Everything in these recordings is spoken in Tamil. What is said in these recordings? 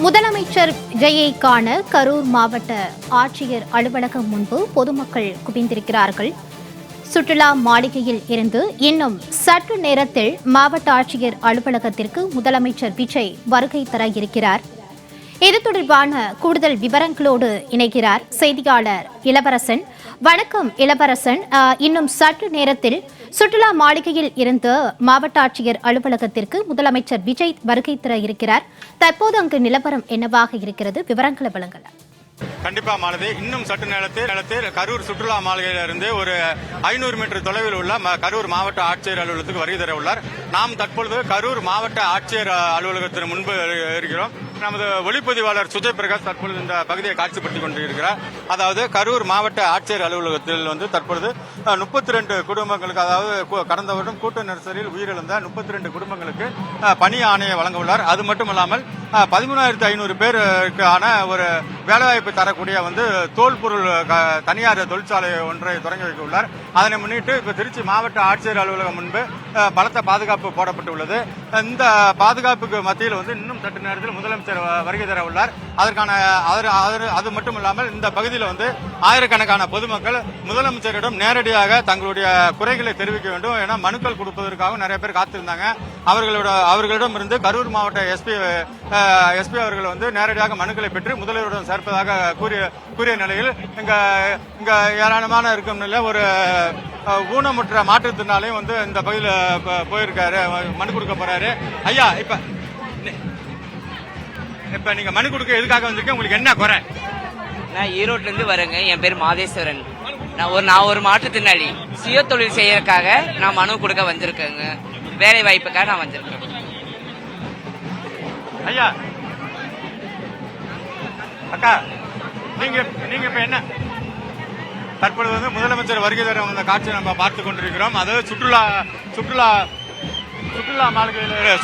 முதலமைச்சர் விஜயை காண கரூர் மாவட்ட ஆட்சியர் அலுவலகம் முன்பு பொதுமக்கள் குவிந்திருக்கிறார்கள். சுற்றுலா மாளிகையில் இருந்து இன்னும் சற்று நேரத்தில் மாவட்ட ஆட்சியர் அலுவலகத்திற்கு முதலமைச்சர் விஜய் வருகை தர இருக்கிறார். இது தொடர்பான கூடுதல் விவரங்களோடு இணைகிறார் செய்தியாளர் இளவரசன். வணக்கம் இளவரசன். இன்னும் சற்று நேரத்தில் சுற்றுலா மாளிகையில் இருந்து மாவட்ட ஆட்சியர் அலுவலகத்திற்கு முதலமைச்சர் விஜய் வருகை தர இருக்கிறார். தற்போது அங்கு நிலவரம் என்னவாக இருக்கிறது? விவரங்களை வழங்கலாம். கண்டிப்பா மாலதி, இன்னும் சற்று நேரத்தில் கரூர் சுற்றுலா மாளிகையிலிருந்து ஒரு 500 மீட்டர் தொலைவில் உள்ள கரூர் மாவட்ட ஆட்சியர் அலுவலகத்துக்கு வருகை தர உள்ளார். நாம் தற்பொழுது கரூர் மாவட்ட ஆட்சியர் அலுவலகத்தின் முன்பு இருக்கிறோம். நமது ஒளிப்பதிவாளர் சுஜய் பிரகாஷ் தற்பொழுது இந்த பகுதியை காட்சிப்படுத்திக் கொண்டிருக்கிறார். அதாவது கரூர் மாவட்ட ஆட்சியர் அலுவலகத்தில் தற்பொழுது 32 குடும்பங்களுக்கு, அதாவது கடந்த வருடம் கூட்ட நெரிசலில் உயிரிழந்த 32 குடும்பங்களுக்கு பணி ஆணையை வழங்க உள்ளார். அது மட்டுமல்லாமல் 13,500 பேருக்கான ஒரு வேலைவாய்ப்பு தரக்கூடிய தோல் பொருள் தனியார் தொழிற்சாலை ஒன்றை தொடங்கி வைக்க உள்ளார். அதனை முன்னிட்டு இப்ப திருச்சி மாவட்ட ஆட்சியர் அலுவலகம் முன்பு பலத்த பாதுகாப்பு போடப்பட்டுள்ளது. இந்த பாதுகாப்புக்கு மத்தியில் இன்னும் சற்று நேரத்தில் முதலமைச்சர் வருகை தர உள்ளார். அதற்கான அது மட்டுமல்லாமல் இந்த பகுதியில் ஆயிரக்கணக்கான பொதுமக்கள் முதலமைச்சரிடம் நேரடியாக தங்களுடைய குறைகளை தெரிவிக்க வேண்டும் என மனுக்கள் கொடுப்பதற்காக நிறைய பேர் காத்திருந்தாங்க. அவர்களிடம் இருந்து கரூர் மாவட்ட எஸ்பி அவர்கள் நேரடியாக மனுக்களை பெற்று முதல்வரிடம் சேர்ப்பதாக கூறிய நிலையில் இங்க ஏராளமான இருக்கும் நிலையில் ஒரு ஊனமுற்ற மாற்றுத்திறனாலையும் இந்த பகுதியில் போயிருக்காரு, மனு கொடுக்க போறாரு. ஐயா, இப்ப நீங்க மனு கொடுக்க எதுக்காக வந்திருக்கீங்க? உங்களுக்கு என்ன குறை? நான் ஈரோட்ல இருந்து வரேங்க. என் பேர் மாதேஸ்வரன். நான் ஒரு மாற்றுத்திறனாளி. சுய தொழில் செய்யறதுக்காக நான் மனு கொடுக்க வந்திருக்கேங்க. வேலை வாய்ப்புக்காக நான் வந்திருக்கேன். ஐயா, அக்கா, நீங்க இப்ப என்ன தற்பொழுது முதலமைச்சர் வருகை தர வந்த காட்சியை நம்ம பார்த்து கொண்டிருக்கிறோம். அதாவது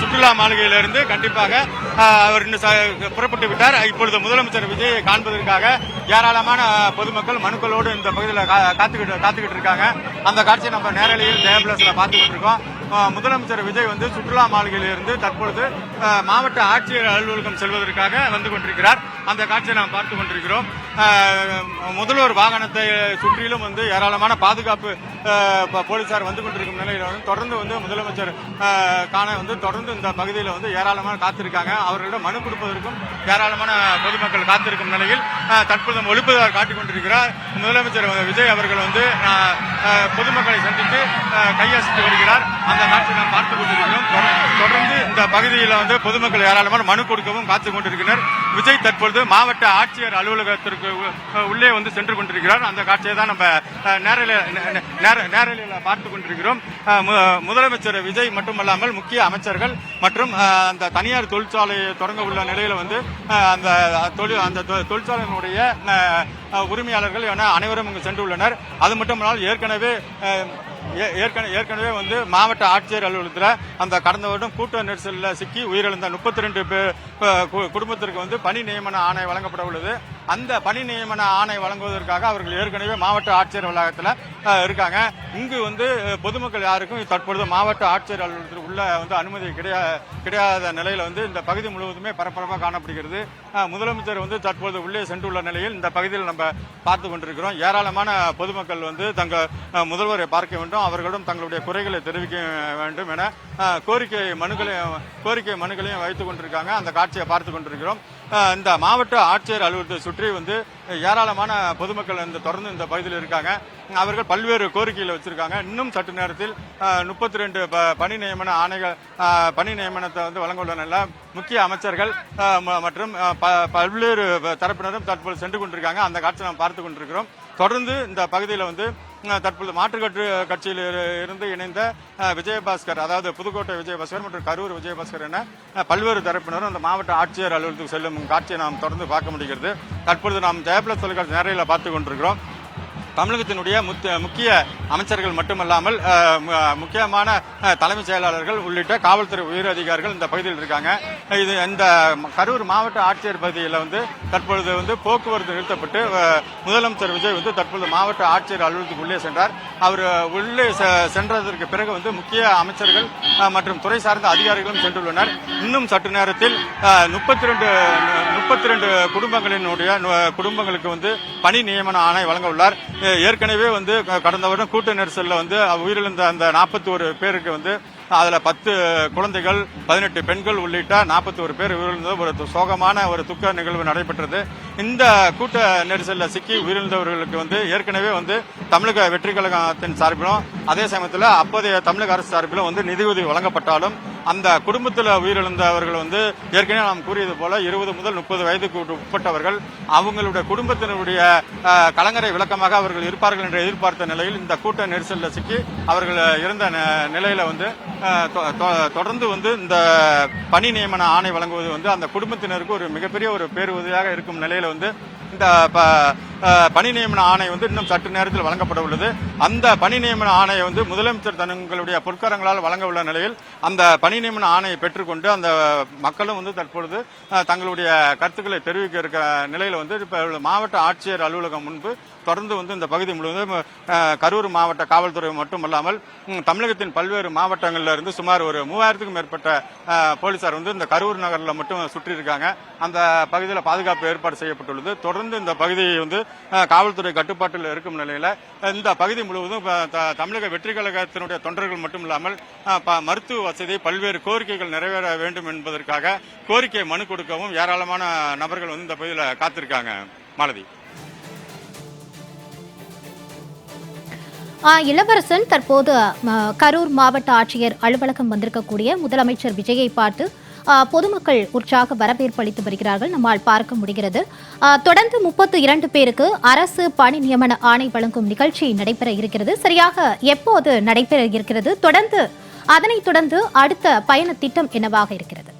சுற்றுலா மாளிகையிலிருந்து கண்டிப்பாக அவர் புறப்பட்டு விட்டார். இப்பொழுது முதலமைச்சர் விஜயை காண்பதற்காக ஏராளமான பொதுமக்கள் மனுக்களோடு இந்த பகுதியில் காத்துக்கிட்டு இருக்காங்க. அந்த காட்சியை நம்ம நேரலையில் டேபிள்ஸ்ல பார்த்துக்கிட்டு இருக்கோம். முதலமைச்சர் விஜய் சுற்றுலா மாளிகையிலிருந்து தற்பொழுது மாவட்ட ஆட்சியர் அலுவலகம் செல்வதற்காக வந்து கொண்டிருக்கிறார். அந்த காட்சியை நாம் பார்த்து கொண்டிருக்கிறோம். முதல்வர் வாகனத்தை சுற்றிலும் ஏராளமான பாதுகாப்பு போலீசார் வந்து கொண்டிருக்கும் நிலையில் தொடர்ந்து முதலமைச்சர் காண தொடர்ந்து இந்த பகுதியில் ஏராளமான காத்திருக்காங்க. அவர்களிடம் மனு கொடுப்பதற்கும் ஏராளமான பொதுமக்கள் காத்திருக்கும் நிலையில் தற்போது ஒளிப்பதிவாளர் காட்டிக் கொண்டிருக்கிறார். முதலமைச்சர் விஜய் அவர்கள் பொதுமக்களை சந்தித்து கையசைத்து வருகிறார். அந்த காட்சியை நாம் பார்த்துக் கொண்டிருக்கிறோம். தொடர்ந்து இந்த பகுதியில் பொதுமக்கள் ஏராளமான மனு கொடுக்கவும் காத்துக் கொண்டிருக்கிறார். விஜய் தற்பொழுது மாவட்ட ஆட்சியர் அலுவலகத்திற்கு உள்ளே சென்று கொண்டிருக்கிறார். அந்த காட்சியை தான் நம்ம நேரலையில் பார்த்துக் கொண்டிருக்கிறோம். முதலமைச்சர் விஜய் மட்டுமல்லாமல் முக்கிய அமைச்சர்கள் மற்றும் அந்த தனியார் தொழிற்சாலையை தொடங்க உள்ள நிலையில அந்த தொழிற்சாலையினுடைய உரிமையாளர்கள் என அனைவரும் இங்கு சென்றுள்ளனர். அது மட்டுமல்லாமல் ஏற்கனவே மாவட்ட ஆட்சியர் அலுவலகத்தில் அந்த கடந்த வருடம் கூட்ட நெரிசலில் சிக்கி உயிரிழந்த 32 குடும்பத்திற்கு பணி நியமன ஆணை வழங்கப்பட உள்ளது. அந்த பணி நியமன ஆணை வழங்குவதற்காக அவர்கள் ஏற்கனவே மாவட்ட ஆட்சியர் வளாகத்தில் இருக்காங்க. இங்கு பொதுமக்கள் யாருக்கும் தற்பொழுது மாவட்ட ஆட்சியர் அலுவலகத்தில் உள்ள அனுமதி கிடையாத நிலையில இந்த பகுதி முழுவதுமே பரபரப்பாக காணப்படுகிறது. முதலமைச்சர் தற்போது உள்ளே சென்றுள்ள நிலையில் இந்த பகுதியில் நம்ம பார்த்து கொண்டிருக்கிறோம். ஏராளமான பொதுமக்கள் தங்கள் முதல்வரை பார்க்க வேண்டும், அவர்களிடம் தங்களுடைய குறைகளை தெரிவிக்க வேண்டும் என கோரிக்கை மனுக்களையும் வைத்துக் கொண்டிருக்காங்க. அந்த காட்சியை பார்த்து கொண்டிருக்கிறோம். இந்த மாவட்ட ஆட்சியர் அலுவலகத்தை சுற்றி ஏராளமான பொதுமக்கள் தொடர்ந்து இந்த பகுதியில் இருக்காங்க. அவர்கள் பல்வேறு கோரிக்கைகளை வச்சிருக்காங்க. இன்னும் சற்று நேரத்தில் 32 பணி நியமனத்தை வழங்க உள்ள முக்கிய அமைச்சர்கள் மற்றும் பல்வேறு தரப்பினரும் தற்போது சென்று கொண்டிருக்காங்க. அந்த காட்சியை நாம் பார்த்து கொண்டிருக்கிறோம். தொடர்ந்து இந்த பகுதியில் தற்போது மாற்றுக் கட்சியில் இருந்து இணைந்த விஜயபாஸ்கர், அதாவது புதுக்கோட்டை விஜயபாஸ்கர் மற்றும் கரூர் விஜயபாஸ்கர் என பல்வேறு தரப்பினரும் அந்த மாவட்ட ஆட்சியர் அலுவலகத்துக்கு செல்லும் காட்சியை நாம் தொடர்ந்து பார்க்க முடிகிறது. தற்பொழுது நாம் ஜெயபிளஸ் தொலைக்காட்சி நேரையில் பார்த்துக் கொண்டிருக்கிறோம். தமிழகத்தினுடைய முக்கிய அமைச்சர்கள் மட்டுமல்லாமல் முக்கியமான தலைமைச் செயலாளர்கள் உள்ளிட்ட காவல்துறை உயர் அதிகாரிகள் இந்த பகுதியில் இருக்காங்க. இது இந்த கரூர் மாவட்ட ஆட்சியர் பகுதியில் வந்து தற்பொழுது வந்து போக்குவரத்து நிறுத்தப்பட்டு முதலமைச்சர் விஜய் வந்து தற்பொழுது மாவட்ட ஆட்சியர் அலுவலகத்துக்கு உள்ளே சென்றார். அவர் உள்ளே சென்றதற்கு பிறகு வந்து முக்கிய அமைச்சர்கள் மற்றும் துறை சார்ந்த அதிகாரிகளும் சென்றுள்ளனர். இன்னும் சற்று நேரத்தில் 32 குடும்பங்களுக்கு வந்து பணி நியமன ஆணை வழங்க உள்ளார். ஏற்கனவே வந்து கடந்த வருடம் கூட்ட நெரிசல்ல வந்து உயிரிழந்த அந்த 41 பேருக்கு வந்து அதுல 10 குழந்தைகள் 18 பெண்கள் உள்ளிட்ட 41 பேர் உயிரிழந்த ஒரு சோகமான ஒரு துக்க நிகழ்வு நடைபெற்றது. இந்த கூட்ட நெரிசல்ல சிக்கி உயிரிழந்தவர்களுக்கு வந்து ஏற்கனவே வந்து தமிழக வெற்றி கழகத்தின் சார்பிலும் அதே சமயத்தில் அப்போதைய தமிழக அரசு சார்பிலும் வந்து நிதியுதவி வழங்கப்பட்டாலும் அந்த குடும்பத்தில் உயிரிழந்தவர்கள் வந்து ஏற்கனவே நாம் கூறியது போல 20 முதல் 30 வயதுக்கு உட்பட்டவர்கள். அவங்களுடைய குடும்பத்தினருடைய கலங்கரை விளக்கமாக அவர்கள் இருப்பார்கள் என்று எதிர்பார்த்த நிலையில் இந்த கூட்ட நெரிசலில் சிக்கி அவர்கள் இருந்த நிலையில வந்து தொடர்ந்து வந்து இந்த பணி நியமன ஆணை வழங்குவது வந்து அந்த குடும்பத்தினருக்கு ஒரு மிகப்பெரிய ஒரு பேருதவியாக இருக்கும் நிலையில வந்து இந்த பணி நியமன ஆணை வந்து இன்னும் சற்று நேரத்தில் வழங்கப்பட உள்ளது. அந்த பணி நியமன ஆணையை வந்து முதலமைச்சர் தங்களுடைய பொற்கரங்களால் வழங்க உள்ள நிலையில் அந்த பணி நியமன ஆணையை பெற்றுக்கொண்டு அந்த மக்களும் வந்து தற்பொழுது தங்களுடைய கருத்துக்களை தெரிவிக்க இருக்க நிலையில வந்து இப்ப மாவட்ட ஆட்சியர் அலுவலகம் முன்பு தொடர்ந்து வந்து இந்த பகுதி முழுவதும் கரூர் மாவட்ட காவல்துறை மட்டுமல்லாமல் தமிழகத்தின் பல்வேறு மாவட்டங்களில் இருந்து சுமார் ஒரு 3000க்கும் மேற்பட்ட போலீசார் வந்து இந்த கரூர் நகரில் மட்டும் சுற்றி இருக்காங்க. அந்த பகுதியில் பாதுகாப்பு ஏற்பாடு செய்யப்பட்டுள்ளது. தொடர்ந்து இந்த பகுதி வந்து காவல்துறை கட்டுப்பாட்டில் இருக்கும் நிலையில இந்த பகுதி முழுவதும் தமிழக வெற்றி கழகத்தினுடைய தொண்டர்கள் மட்டுமில்லாமல் மருத்துவ வசதி பல்வேறு கோரிக்கைகள் நிறைவேற வேண்டும் என்பதற்காக கோரிக்கை மனு கொடுக்கவும் ஏராளமான நபர்கள் வந்து இந்த பகுதியில் காத்திருக்காங்க. மாலதி. இளவரசன், தற்போது கரூர் மாவட்ட ஆட்சியர் அலுவலகம் வந்திருக்கக்கூடிய முதலமைச்சர் விஜயை பார்த்து பொதுமக்கள் உற்சாக வரவேற்பு அளித்து வருகிறார்கள், நம்மால் பார்க்க முடிகிறது. தொடர்ந்து 32 பேருக்கு அரசு பணி நியமன ஆணை வழங்கும் நிகழ்ச்சி நடைபெற இருக்கிறது. சரியாக எப்போது நடைபெற இருக்கிறது? அதனைத் தொடர்ந்து அடுத்த பயண திட்டம் என்னவாக இருக்கிறது?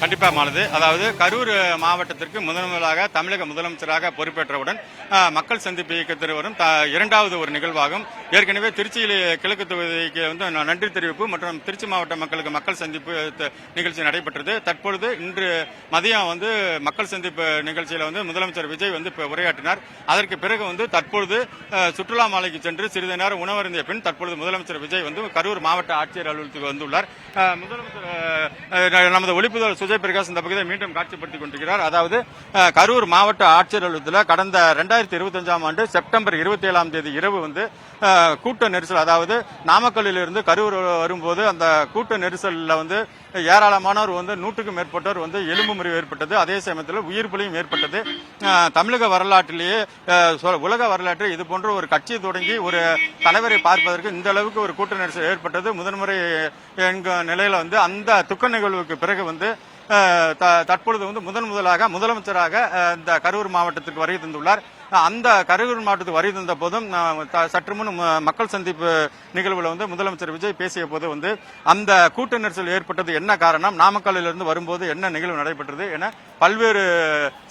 கண்டிப்பா மானது. அதாவது கரூர் மாவட்டத்திற்கு முதன்முதலாக தமிழக முதலமைச்சராக பொறுப்பேற்றவுடன் மக்கள் சந்திப்பு இயக்கத்தில் வரும் 2வது ஒரு நிகழ்வாகும். ஏற்கனவே திருச்சியில் கிழக்கு தொகுதிக்கு வந்து நன்றி தெரிவிப்பு மற்றும் திருச்சி மாவட்ட மக்களுக்கு மக்கள் சந்திப்பு நிகழ்ச்சி நடைபெற்றது. தற்பொழுது இன்று மதியம் வந்து மக்கள் சந்திப்பு நிகழ்ச்சியில வந்து முதலமைச்சர் விஜய் வந்து உரையாற்றினார். அதற்கு பிறகு வந்து தற்பொழுது சுற்றுலா மாலைக்கு சென்று சிறிது நேரம் உணவருந்திய பின் தற்பொழுது முதலமைச்சர் விஜய் வந்து கரூர் மாவட்ட ஆட்சியர் அலுவலகத்துக்கு வந்துள்ளார். முதலமைச்சர் நமது ஒளிப்புதல் சுஜய் பிரகாஷ் இந்த பகுதியை மீண்டும் காட்சிப்படுத்திக் கொண்டிருக்கிறார். அதாவது கரூர் மாவட்ட ஆட்சியர் அலுவலகத்தில் கடந்த 2025ஆம் ஆண்டு செப்டம்பர் 27ஆம் தேதி இரவு வந்து கூட்ட நெரிசல், அதாவது நாமக்கல்லில் இருந்து கரூர் வரும்போது அந்த கூட்ட நெரிசலில் வந்து ஏராளமானோர் வந்து 100க்கும் மேற்பட்டோர் வந்து எலும்பு முறிவு ஏற்பட்டது. அதே சமயத்தில் உயிர் பலியும் ஏற்பட்டது. தமிழக வரலாற்றிலேயே உலக வரலாற்றில் இது போன்ற ஒரு கட்சி தொடங்கி ஒரு தலைவரை பார்ப்பதற்கு இந்த அளவுக்கு ஒரு கூட்ட நெரிசல் ஏற்பட்டது முதன்முறை என்கிற நிலையில வந்து அந்த துக்க நிகழ்வுக்கு பிறகு வந்து தற்பொழுது வந்து முதலாக முதலமைச்சராக இந்த கரூர் மாவட்டத்திற்கு வருகை தந்துள்ளார். அந்த கரூர் மாவட்டத்துக்கு வருகை தந்த போதும் சற்று முன் மக்கள் சந்திப்பு நிகழ்வுல வந்து முதலமைச்சர் விஜய் பேசிய போது வந்து அந்த கூட்ட நெரிசல் ஏற்பட்டது என்ன காரணம், நாமக்கல்லில் இருந்து வரும்போது என்ன நிகழ்வு நடைபெற்றது என பல்வேறு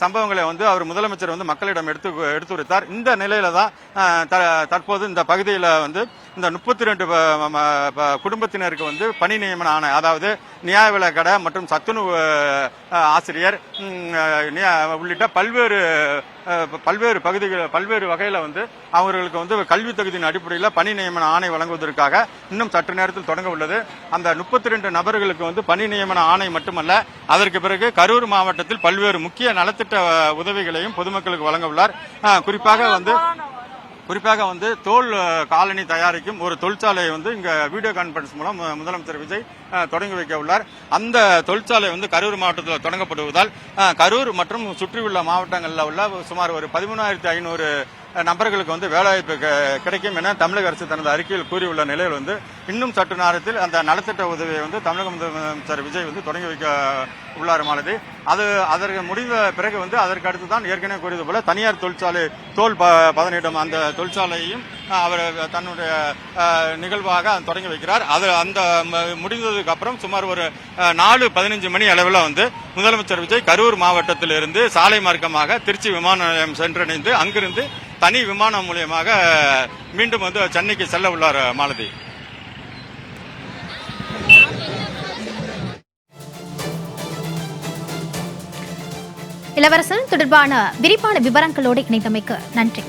சம்பவங்களை வந்து அவர் முதலமைச்சர் வந்து மக்களிடம் எடுத்துரைத்தார். இந்த நிலையில தான் தற்போது இந்த பகுதியில் வந்து இந்த 32 குடும்பத்தினருக்கு வந்து பணி நியமன ஆணை, அதாவது நியாய விலைக் கடை மற்றும் சத்துணவு ஆசிரியர் உள்ளிட்ட பல்வேறு வகையில வந்து அவர்களுக்கு வந்து கல்வி தகுதியின் அடிப்படையில் பணி நியமன ஆணை வழங்குவதற்காக இன்னும் சற்று நேரத்தில் தொடங்க உள்ளது. அந்த 32 நபர்களுக்கு வந்து பணி நியமன ஆணை மட்டுமல்ல, அதற்கு பிறகு கரூர் மாவட்டத்தில் பல்வேறு முக்கிய நலத்திட்ட உதவிகளையும் பொதுமக்களுக்கு வழங்க உள்ளார். குறிப்பாக வந்து தோல் காலனி தயாரிக்கும் ஒரு தொழிற்சாலையை வந்து இங்க வீடியோ கான்பரன்ஸ் மூலம் முதலமைச்சர் விஜய் தொடங்கி வைக்க உள்ளார். அந்த தொழிற்சாலை வந்து கரூர் மாவட்டத்தில் தொடங்கப்படுவதால் கரூர் மற்றும் சுற்றியுள்ள மாவட்டங்களில் உள்ள சுமார் ஒரு 13,500 நபர்களுக்கு வந்து வேலைவாய்ப்பு கிடைக்கும் என தமிழக அரசு தனது அறிக்கையில் கூறியுள்ள நிலையில் வந்து இன்னும் சற்று நேரத்தில் அந்த நலத்திட்ட உதவியை வந்து தமிழக முதலமைச்சர் விஜய் வந்து தொடங்கி வைக்க உள்ளார் மாலதி. அதற்கு முடிந்த பிறகு வந்து அதற்கு அடுத்துதான் ஏற்கனவே கூறியது போல தனியார் தொழிற்சாலை தோல் பதனிடும் அந்த தொழிற்சாலையையும் அவர் தன்னுடைய நிகழ்வாக தொடங்கி வைக்கிறார். அது அந்த முடிந்ததுக்கு அப்புறம் சுமார் ஒரு 4:15 மணி அளவில் வந்து முதலமைச்சர் விஜய் கரூர் மாவட்டத்திலிருந்து சாலை மார்க்கமாக திருச்சி விமான நிலையம் சென்றடைந்து அங்கிருந்து தனி விமானம் மூலியமாக மீண்டும் வந்து சென்னைக்கு செல்ல உள்ளார். மாலதி, இளவரசன் தொடர்பான விரிவான விவரங்களோடு இணைந்தமைக்கு நன்றி.